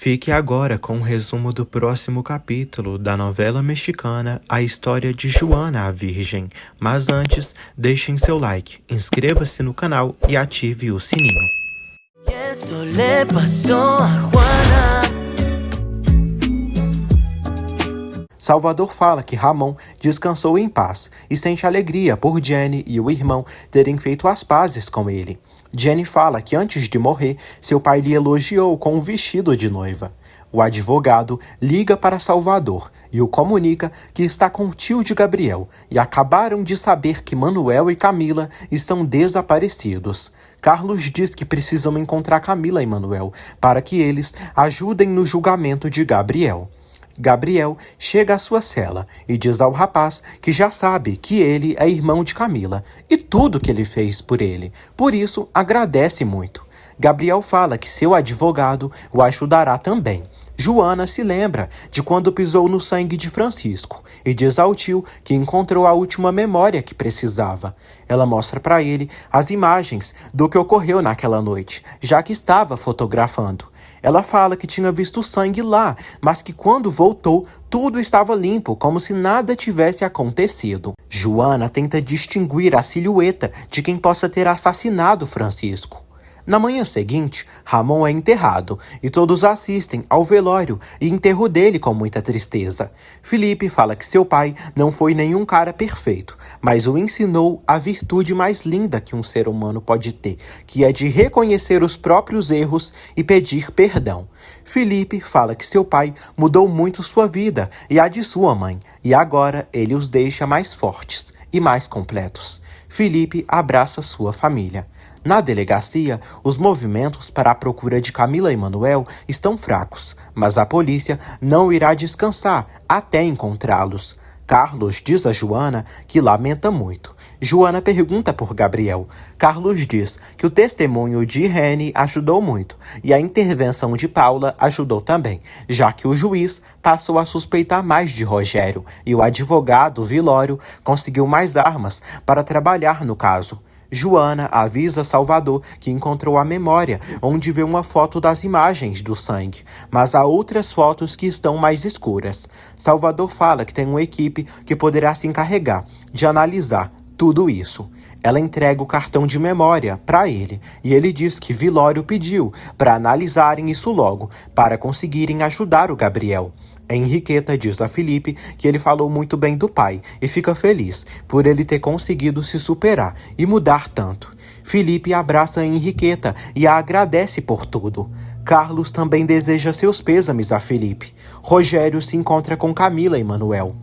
Fique agora com um resumo do próximo capítulo da novela mexicana A História de Juana a Virgem. Mas antes, deixem seu like, inscreva-se no canal e ative o sininho. Salvador fala que Ramon descansou em paz e sente alegria por Jenny e o irmão terem feito as pazes com ele. Jenny fala que antes de morrer, seu pai lhe elogiou com um vestido de noiva. O advogado liga para Salvador e o comunica que está com o tio de Gabriel e acabaram de saber que Manuel e Camila estão desaparecidos. Carlos diz que precisam encontrar Camila e Manuel para que eles ajudem no julgamento de Gabriel. Gabriel chega à sua cela e diz ao rapaz que já sabe que ele é irmão de Camila e tudo que ele fez por ele. Por isso, agradece muito. Gabriel fala que seu advogado o ajudará também. Joana se lembra de quando pisou no sangue de Francisco e diz ao tio que encontrou a última memória que precisava. Ela mostra para ele as imagens do que ocorreu naquela noite, já que estava fotografando. Ela fala que tinha visto sangue lá, mas que quando voltou, tudo estava limpo, como se nada tivesse acontecido. Joana tenta distinguir a silhueta de quem possa ter assassinado Francisco. Na manhã seguinte, Ramon é enterrado e todos assistem ao velório e enterro dele com muita tristeza. Felipe fala que seu pai não foi nenhum cara perfeito, mas o ensinou a virtude mais linda que um ser humano pode ter, que é de reconhecer os próprios erros e pedir perdão. Felipe fala que seu pai mudou muito sua vida e a de sua mãe, e agora ele os deixa mais fortes e mais completos. Felipe abraça sua família. Na delegacia, os movimentos para a procura de Camila e Manuel estão fracos, mas a polícia não irá descansar até encontrá-los. Carlos diz a Joana que lamenta muito. Joana pergunta por Gabriel. Carlos diz que o testemunho de Reni ajudou muito e a intervenção de Paula ajudou também, já que o juiz passou a suspeitar mais de Rogério e o advogado Vilório conseguiu mais armas para trabalhar no caso. Joana avisa Salvador que encontrou a memória, onde vê uma foto das imagens do sangue, mas há outras fotos que estão mais escuras. Salvador fala que tem uma equipe que poderá se encarregar de analisar tudo isso. Ela entrega o cartão de memória para ele e ele diz que Vilório pediu para analisarem isso logo, para conseguirem ajudar o Gabriel. Henriqueta diz a Felipe que ele falou muito bem do pai e fica feliz por ele ter conseguido se superar e mudar tanto. Felipe abraça Henriqueta e a agradece por tudo. Carlos também deseja seus pêsames a Felipe. Rogério se encontra com Camila e Manuel.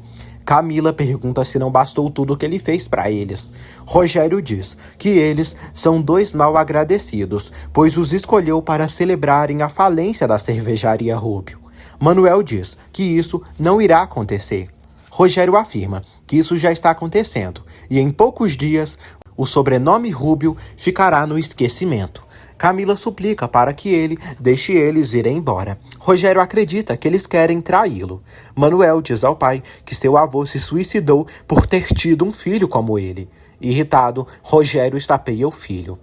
Camila pergunta se não bastou tudo que ele fez para eles. Rogério diz que eles são dois mal agradecidos, pois os escolheu para celebrarem a falência da cervejaria Rúbio. Manuel diz que isso não irá acontecer. Rogério afirma que isso já está acontecendo e em poucos dias o sobrenome Rúbio ficará no esquecimento. Camila suplica para que ele deixe eles irem embora. Rogério acredita que eles querem traí-lo. Manuel diz ao pai que seu avô se suicidou por ter tido um filho como ele. Irritado, Rogério estapeia o filho.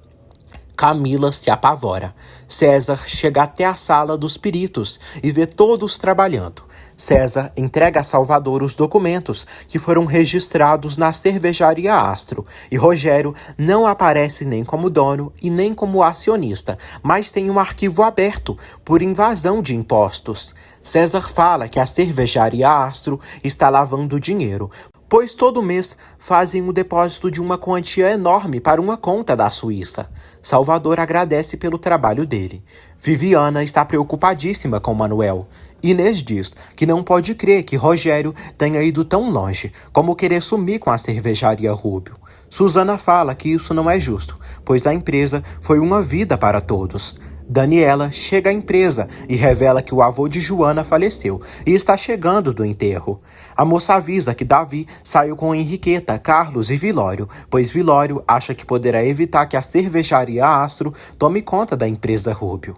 Camila se apavora. César chega até a sala dos peritos e vê todos trabalhando. César entrega a Salvador os documentos que foram registrados na cervejaria Astro e Rogério não aparece nem como dono e nem como acionista, mas tem um arquivo aberto por invasão de impostos. César fala que a cervejaria Astro está lavando dinheiro, pois todo mês fazem o depósito de uma quantia enorme para uma conta da Suíça. Salvador agradece pelo trabalho dele. Viviana está preocupadíssima com Manuel. Inês diz que não pode crer que Rogério tenha ido tão longe, como querer sumir com a cervejaria Rúbio. Suzana fala que isso não é justo, pois a empresa foi uma vida para todos. Daniela chega à empresa e revela que o avô de Joana faleceu e está chegando do enterro. A moça avisa que Davi saiu com Henriqueta, Carlos e Vilório, pois Vilório acha que poderá evitar que a cervejaria Astro tome conta da empresa Rúbio.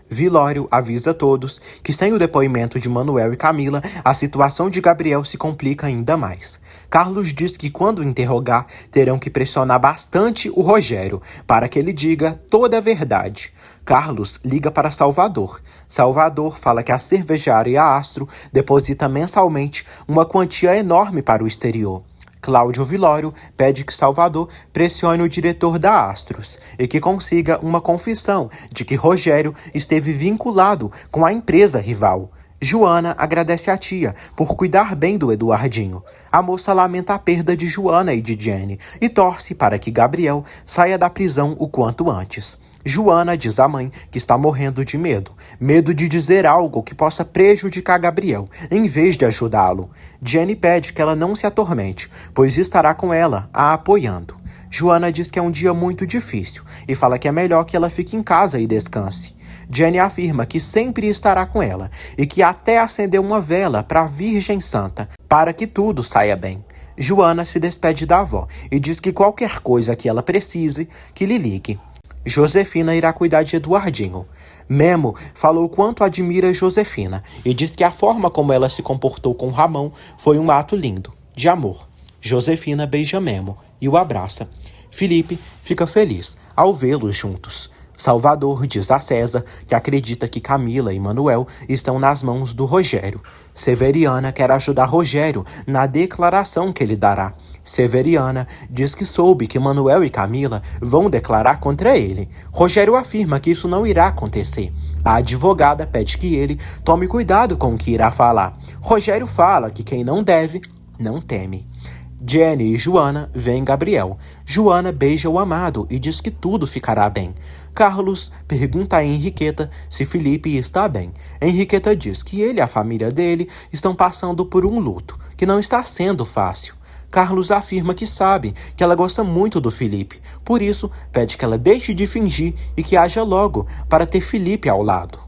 Vilório avisa todos que sem o depoimento de Manuel e Camila, a situação de Gabriel se complica ainda mais. Carlos diz que quando interrogar, terão que pressionar bastante o Rogério para que ele diga toda a verdade. Carlos liga para Salvador. Salvador fala que a cervejaria Astro deposita mensalmente uma quantia enorme para o exterior. Cláudio Vilório pede que Salvador pressione o diretor da Astros e que consiga uma confissão de que Rogério esteve vinculado com a empresa rival. Joana agradece a tia por cuidar bem do Eduardinho. A moça lamenta a perda de Joana e de Jenny e torce para que Gabriel saia da prisão o quanto antes. Joana diz à mãe que está morrendo de medo de dizer algo que possa prejudicar Gabriel, em vez de ajudá-lo. Jenny pede que ela não se atormente, pois estará com ela, a apoiando. Joana diz que é um dia muito difícil e fala que é melhor que ela fique em casa e descanse. Jenny afirma que sempre estará com ela e que até acendeu uma vela para a Virgem Santa, para que tudo saia bem. Joana se despede da avó e diz que qualquer coisa que ela precise, que lhe ligue. Josefina irá cuidar de Eduardinho. Memo falou quanto admira Josefina e diz que a forma como ela se comportou com Ramon foi um ato lindo, de amor. Josefina beija Memo e o abraça. Felipe fica feliz ao vê-los juntos. Salvador diz a César que acredita que Camila e Manuel estão nas mãos do Rogério. Severiana quer ajudar Rogério na declaração que ele dará. Severiana diz que soube que Manuel e Camila vão declarar contra ele. Rogério afirma que isso não irá acontecer. A advogada pede que ele tome cuidado com o que irá falar. Rogério fala que quem não deve, não teme. Jenny e Joana veem Gabriel. Joana beija o amado e diz que tudo ficará bem. Carlos pergunta a Henriqueta se Felipe está bem. Henriqueta diz que ele e a família dele estão passando por um luto, que não está sendo fácil. Carlos afirma que sabe que ela gosta muito do Felipe, por isso pede que ela deixe de fingir e que haja logo para ter Felipe ao lado.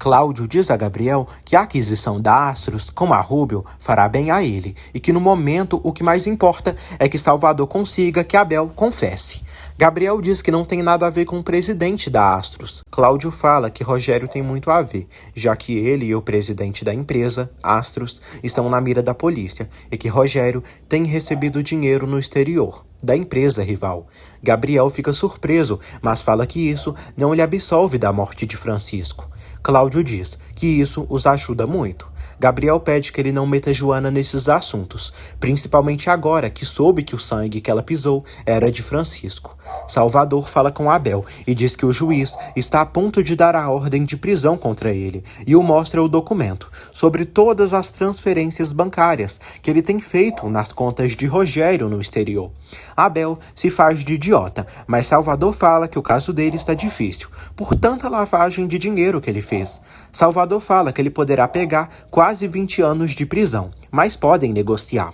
Cláudio diz a Gabriel que a aquisição da Astros com a Rubio fará bem a ele e que no momento o que mais importa é que Salvador consiga que Abel confesse. Gabriel diz que não tem nada a ver com o presidente da Astros. Cláudio fala que Rogério tem muito a ver, já que ele e o presidente da empresa, Astros, estão na mira da polícia e que Rogério tem recebido dinheiro no exterior da empresa rival. Gabriel fica surpreso, mas fala que isso não lhe absolve da morte de Francisco. Cláudio diz que isso os ajuda muito. Gabriel pede que ele não meta Joana nesses assuntos, principalmente agora que soube que o sangue que ela pisou era de Francisco. Salvador fala com Abel e diz que o juiz está a ponto de dar a ordem de prisão contra ele e o mostra o documento sobre todas as transferências bancárias que ele tem feito nas contas de Rogério no exterior. Abel se faz de idiota, mas Salvador fala que o caso dele está difícil, por tanta lavagem de dinheiro que ele fez. Salvador fala que ele poderá pegar quase 20 anos de prisão, mas podem negociar.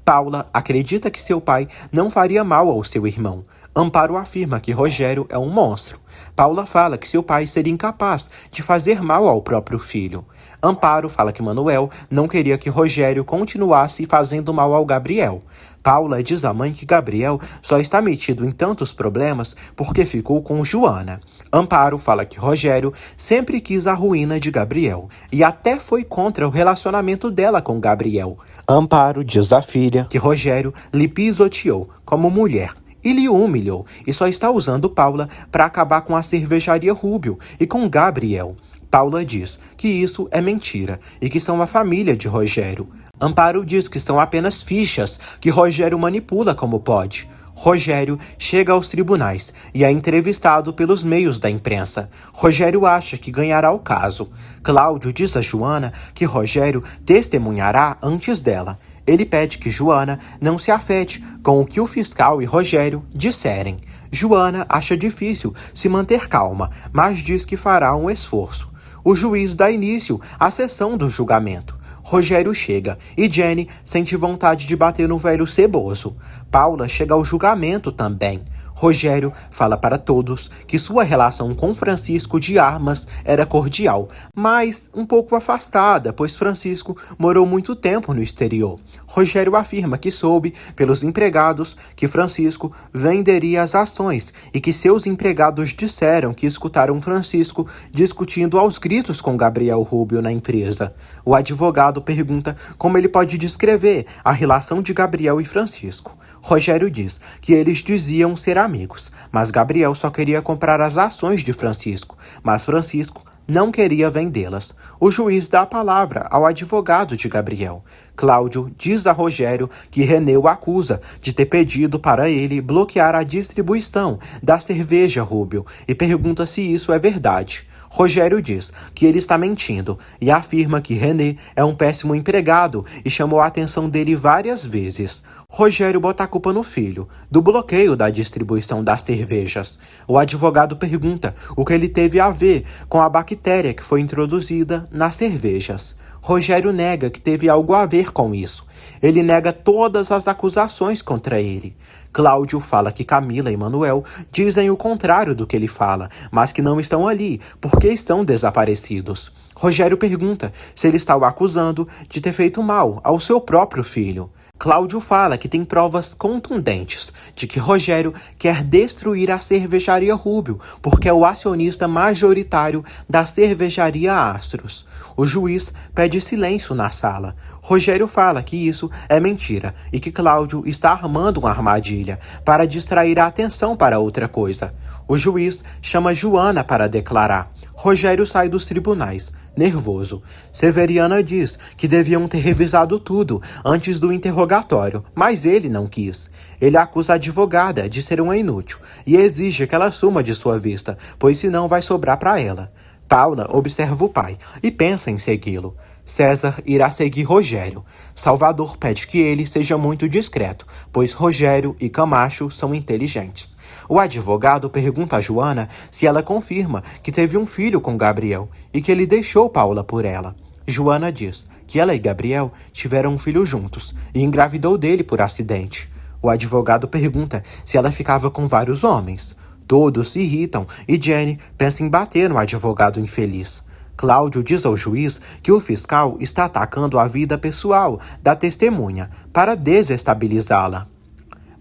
Paula acredita que seu pai não faria mal ao seu irmão. Amparo afirma que Rogério é um monstro. Paula fala que seu pai seria incapaz de fazer mal ao próprio filho. Amparo fala que Manuel não queria que Rogério continuasse fazendo mal ao Gabriel. Paula diz à mãe que Gabriel só está metido em tantos problemas porque ficou com Joana. Amparo fala que Rogério sempre quis a ruína de Gabriel e até foi contra o relacionamento dela com Gabriel. Amparo diz à filha que Rogério lhe pisoteou como mulher e lhe humilhou e só está usando Paula para acabar com a cervejaria Rubio e com Gabriel. Paula diz que isso é mentira e que são a família de Rogério. Amparo diz que são apenas fichas que Rogério manipula como pode. Rogério chega aos tribunais e é entrevistado pelos meios da imprensa. Rogério acha que ganhará o caso. Cláudio diz a Joana que Rogério testemunhará antes dela. Ele pede que Joana não se afete com o que o fiscal e Rogério disserem. Joana acha difícil se manter calma, mas diz que fará um esforço. O juiz dá início à sessão do julgamento. Rogério chega e Jenny sente vontade de bater no velho ceboso. Paula chega ao julgamento também. Rogério fala para todos que sua relação com Francisco de Armas era cordial, mas um pouco afastada, pois Francisco morou muito tempo no exterior. Rogério afirma que soube, pelos empregados, que Francisco venderia as ações e que seus empregados disseram que escutaram Francisco discutindo aos gritos com Gabriel Rubio na empresa. O advogado pergunta como ele pode descrever a relação de Gabriel e Francisco. Rogério diz que eles diziam ser amigos, mas Gabriel só queria comprar as ações de Francisco, mas Francisco não queria vendê-las. O juiz dá a palavra ao advogado de Gabriel. Cláudio diz a Rogério que René o acusa de ter pedido para ele bloquear a distribuição da cerveja Rubio e pergunta se isso é verdade. Rogério diz que ele está mentindo e afirma que René é um péssimo empregado e chamou a atenção dele várias vezes. Rogério bota a culpa no filho, do bloqueio da distribuição das cervejas. O advogado pergunta o que ele teve a ver com a bactéria que foi introduzida nas cervejas. Rogério nega que teve algo a ver com isso. Ele nega todas as acusações contra ele. Cláudio fala que Camila e Manuel dizem o contrário do que ele fala, mas que não estão ali, porque estão desaparecidos. Rogério pergunta se ele está o acusando de ter feito mal ao seu próprio filho. Cláudio fala que tem provas contundentes de que Rogério quer destruir a cervejaria Rubio, porque é o acionista majoritário da cervejaria Astros. O juiz pede silêncio na sala. Rogério fala que isso é mentira e que Cláudio está armando uma armadilha para distrair a atenção para outra coisa. O juiz chama Joana para declarar. Rogério sai dos tribunais, nervoso. Severiana diz que deviam ter revisado tudo antes do interrogatório, mas ele não quis. Ele acusa a advogada de ser uma inútil e exige que ela assuma de sua vista, pois senão vai sobrar para ela. Paula observa o pai e pensa em segui-lo. César irá seguir Rogério. Salvador pede que ele seja muito discreto, pois Rogério e Camacho são inteligentes. O advogado pergunta a Joana se ela confirma que teve um filho com Gabriel e que ele deixou Paula por ela. Joana diz que ela e Gabriel tiveram um filho juntos e engravidou dele por acidente. O advogado pergunta se ela ficava com vários homens. Todos se irritam e Jenny pensa em bater no advogado infeliz. Cláudio diz ao juiz que o fiscal está atacando a vida pessoal da testemunha para desestabilizá-la.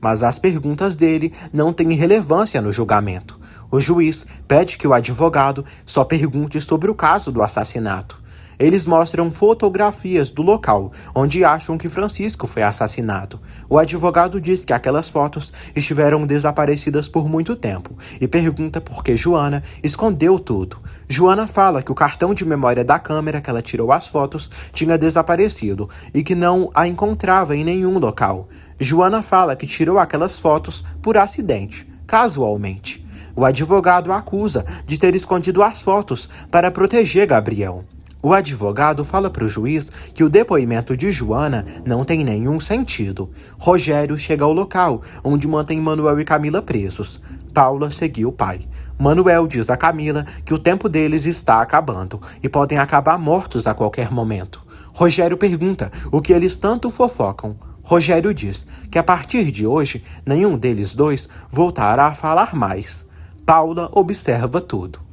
Mas as perguntas dele não têm relevância no julgamento. O juiz pede que o advogado só pergunte sobre o caso do assassinato. Eles mostram fotografias do local onde acham que Francisco foi assassinado. O advogado diz que aquelas fotos estiveram desaparecidas por muito tempo e pergunta por que Joana escondeu tudo. Joana fala que o cartão de memória da câmera que ela tirou as fotos tinha desaparecido e que não a encontrava em nenhum local. Joana fala que tirou aquelas fotos por acidente, casualmente. O advogado a acusa de ter escondido as fotos para proteger Gabriel. O advogado fala para o juiz que o depoimento de Joana não tem nenhum sentido. Rogério chega ao local, onde mantém Manuel e Camila presos. Paula seguiu o pai. Manuel diz a Camila que o tempo deles está acabando e podem acabar mortos a qualquer momento. Rogério pergunta o que eles tanto fofocam. Rogério diz que a partir de hoje, nenhum deles dois voltará a falar mais. Paula observa tudo.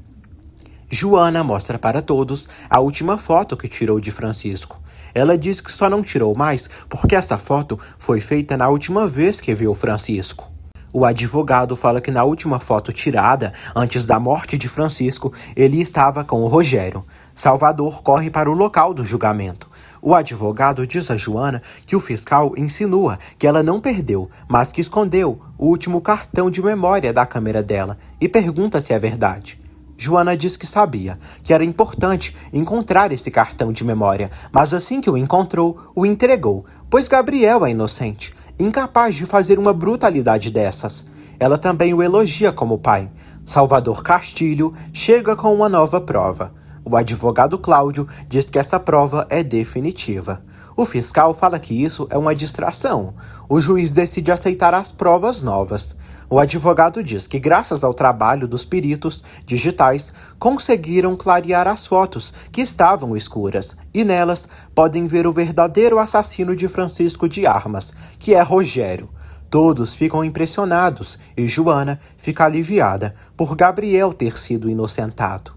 Joana mostra para todos a última foto que tirou de Francisco. Ela diz que só não tirou mais porque essa foto foi feita na última vez que viu Francisco. O advogado fala que na última foto tirada, antes da morte de Francisco, ele estava com o Rogério. Salvador corre para o local do julgamento. O advogado diz a Joana que o fiscal insinua que ela não perdeu, mas que escondeu o último cartão de memória da câmera dela e pergunta se é verdade. Joana diz que sabia que era importante encontrar esse cartão de memória, mas assim que o encontrou, o entregou, pois Gabriel é inocente, incapaz de fazer uma brutalidade dessas. Ela também o elogia como pai. Salvador Castilho chega com uma nova prova. O advogado Cláudio diz que essa prova é definitiva. O fiscal fala que isso é uma distração. O juiz decide aceitar as provas novas. O advogado diz que, graças ao trabalho dos peritos digitais, conseguiram clarear as fotos que estavam escuras e nelas podem ver o verdadeiro assassino de Francisco de Armas, que é Rogério. Todos ficam impressionados e Joana fica aliviada por Gabriel ter sido inocentado.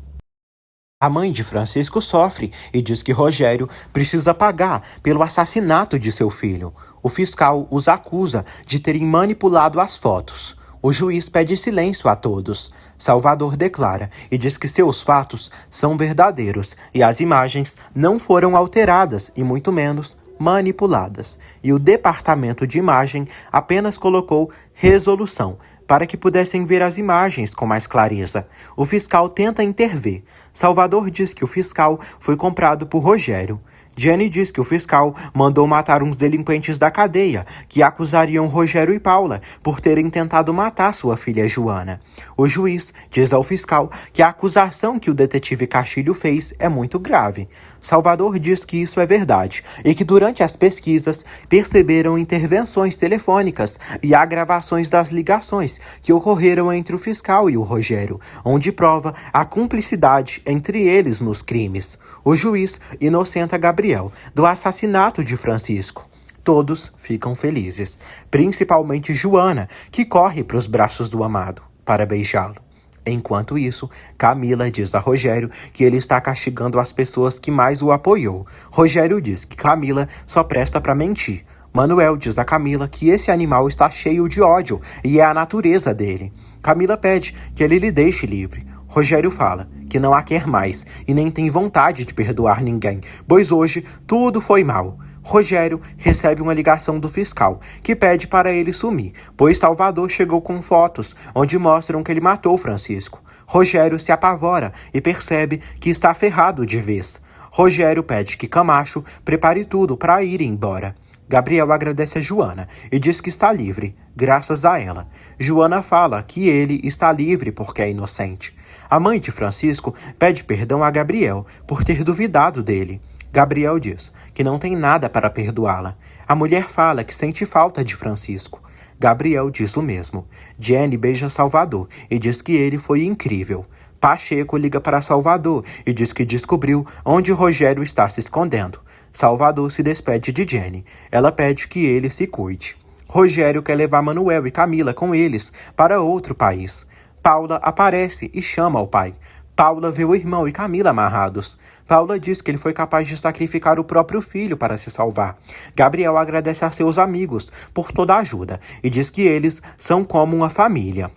A mãe de Francisco sofre e diz que Rogério precisa pagar pelo assassinato de seu filho. O fiscal os acusa de terem manipulado as fotos. O juiz pede silêncio a todos. Salvador declara e diz que seus fatos são verdadeiros e as imagens não foram alteradas e muito menos manipuladas. E o departamento de imagem apenas colocou resolução para que pudessem ver as imagens com mais clareza. O fiscal tenta intervir. Salvador diz que o fiscal foi comprado por Rogério. Jenny diz que o fiscal mandou matar uns delinquentes da cadeia, que acusariam Rogério e Paula por terem tentado matar sua filha Joana. O juiz diz ao fiscal que a acusação que o detetive Castilho fez é muito grave. Salvador diz que isso é verdade e que durante as pesquisas perceberam intervenções telefônicas e há gravações das ligações que ocorreram entre o fiscal e o Rogério, onde prova a cumplicidade entre eles nos crimes. O juiz inocenta Gabriel do assassinato de Francisco. Todos ficam felizes, principalmente Joana, que corre para os braços do amado para beijá-lo. Enquanto isso, Camila diz a Rogério que ele está castigando as pessoas que mais o apoiou. Rogério diz que Camila só presta para mentir. Manuel diz a Camila que esse animal está cheio de ódio e é a natureza dele. Camila pede que ele lhe deixe livre. Rogério fala que não a quer mais e nem tem vontade de perdoar ninguém, pois hoje tudo foi mal. Rogério recebe uma ligação do fiscal, que pede para ele sumir, pois Salvador chegou com fotos onde mostram que ele matou Francisco. Rogério se apavora e percebe que está ferrado de vez. Rogério pede que Camacho prepare tudo para ir embora. Gabriel agradece a Joana e diz que está livre, graças a ela. Joana fala que ele está livre porque é inocente. A mãe de Francisco pede perdão a Gabriel por ter duvidado dele. Gabriel diz que não tem nada para perdoá-la. A mulher fala que sente falta de Francisco. Gabriel diz o mesmo. Jenny beija Salvador e diz que ele foi incrível. Pacheco liga para Salvador e diz que descobriu onde Rogério está se escondendo. Salvador se despede de Jenny. Ela pede que ele se cuide. Rogério quer levar Manuel e Camila com eles para outro país. Paula aparece e chama o pai. Paula vê o irmão e Camila amarrados. Paula diz que ele foi capaz de sacrificar o próprio filho para se salvar. Gabriel agradece a seus amigos por toda a ajuda e diz que eles são como uma família.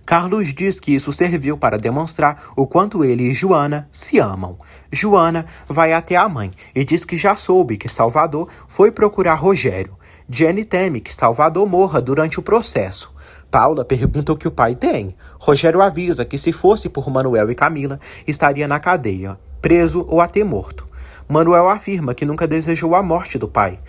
Carlos diz que isso serviu para demonstrar o quanto ele e Joana se amam. Joana vai até a mãe e diz que já soube que Salvador foi procurar Rogério. Jenny teme que Salvador morra durante o processo. Paula pergunta o que o pai tem. Rogério avisa que se fosse por Manuel e Camila, estaria na cadeia, preso ou até morto. Manuel afirma que nunca desejou a morte do pai.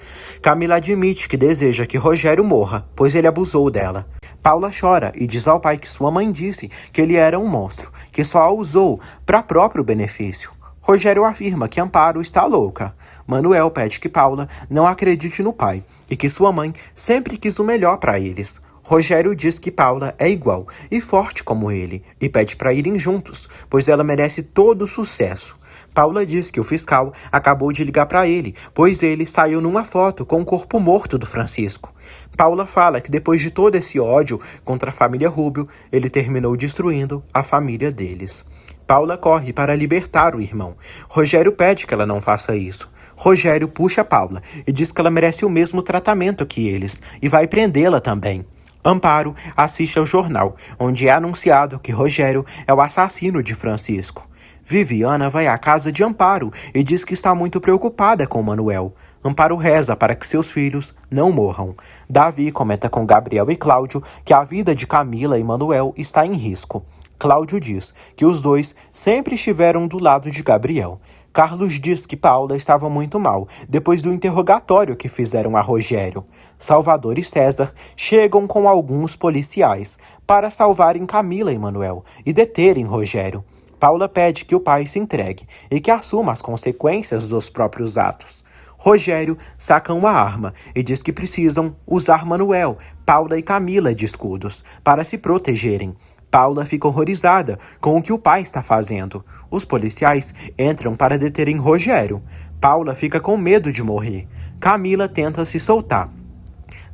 Camila admite que deseja que Rogério morra, pois ele abusou dela. Paula chora e diz ao pai que sua mãe disse que ele era um monstro, que só a usou para próprio benefício. Rogério afirma que Amparo está louca. Manuel pede que Paula não acredite no pai e que sua mãe sempre quis o melhor para eles. Rogério diz que Paula é igual e forte como ele e pede para irem juntos, pois ela merece todo o sucesso. Paula diz que o fiscal acabou de ligar para ele, pois ele saiu numa foto com o corpo morto do Francisco. Paula fala que depois de todo esse ódio contra a família Rubio, ele terminou destruindo a família deles. Paula corre para libertar o irmão. Rogério pede que ela não faça isso. Rogério puxa Paula e diz que ela merece o mesmo tratamento que eles e vai prendê-la também. Amparo assiste ao jornal, onde é anunciado que Rogério é o assassino de Francisco. Viviana vai à casa de Amparo e diz que está muito preocupada com Manuel. Amparo reza para que seus filhos não morram. Davi comenta com Gabriel e Cláudio que a vida de Camila e Manuel está em risco. Cláudio diz que os dois sempre estiveram do lado de Gabriel. Carlos diz que Paula estava muito mal depois do interrogatório que fizeram a Rogério. Salvador e César chegam com alguns policiais para salvarem Camila e Manuel e deterem Rogério. Paula pede que o pai se entregue e que assuma as consequências dos próprios atos. Rogério saca uma arma e diz que precisam usar Manuel, Paula e Camila de escudos para se protegerem. Paula fica horrorizada com o que o pai está fazendo. Os policiais entram para deterem Rogério. Paula fica com medo de morrer. Camila tenta se soltar.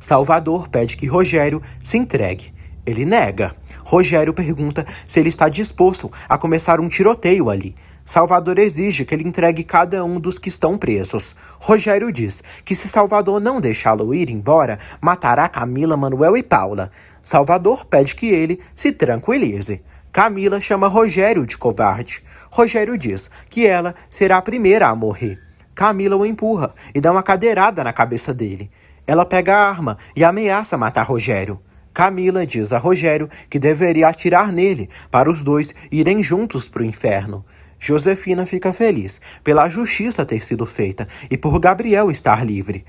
Salvador pede que Rogério se entregue. Ele nega. Rogério pergunta se ele está disposto a começar um tiroteio ali. Salvador exige que ele entregue cada um dos que estão presos. Rogério diz que se Salvador não deixá-lo ir embora, matará Camila, Manuel e Paula. Salvador pede que ele se tranquilize. Camila chama Rogério de covarde. Rogério diz que ela será a primeira a morrer. Camila o empurra e dá uma cadeirada na cabeça dele. Ela pega a arma e ameaça matar Rogério. Camila diz a Rogério que deveria atirar nele para os dois irem juntos para o inferno. Josefina fica feliz pela justiça ter sido feita e por Gabriel estar livre.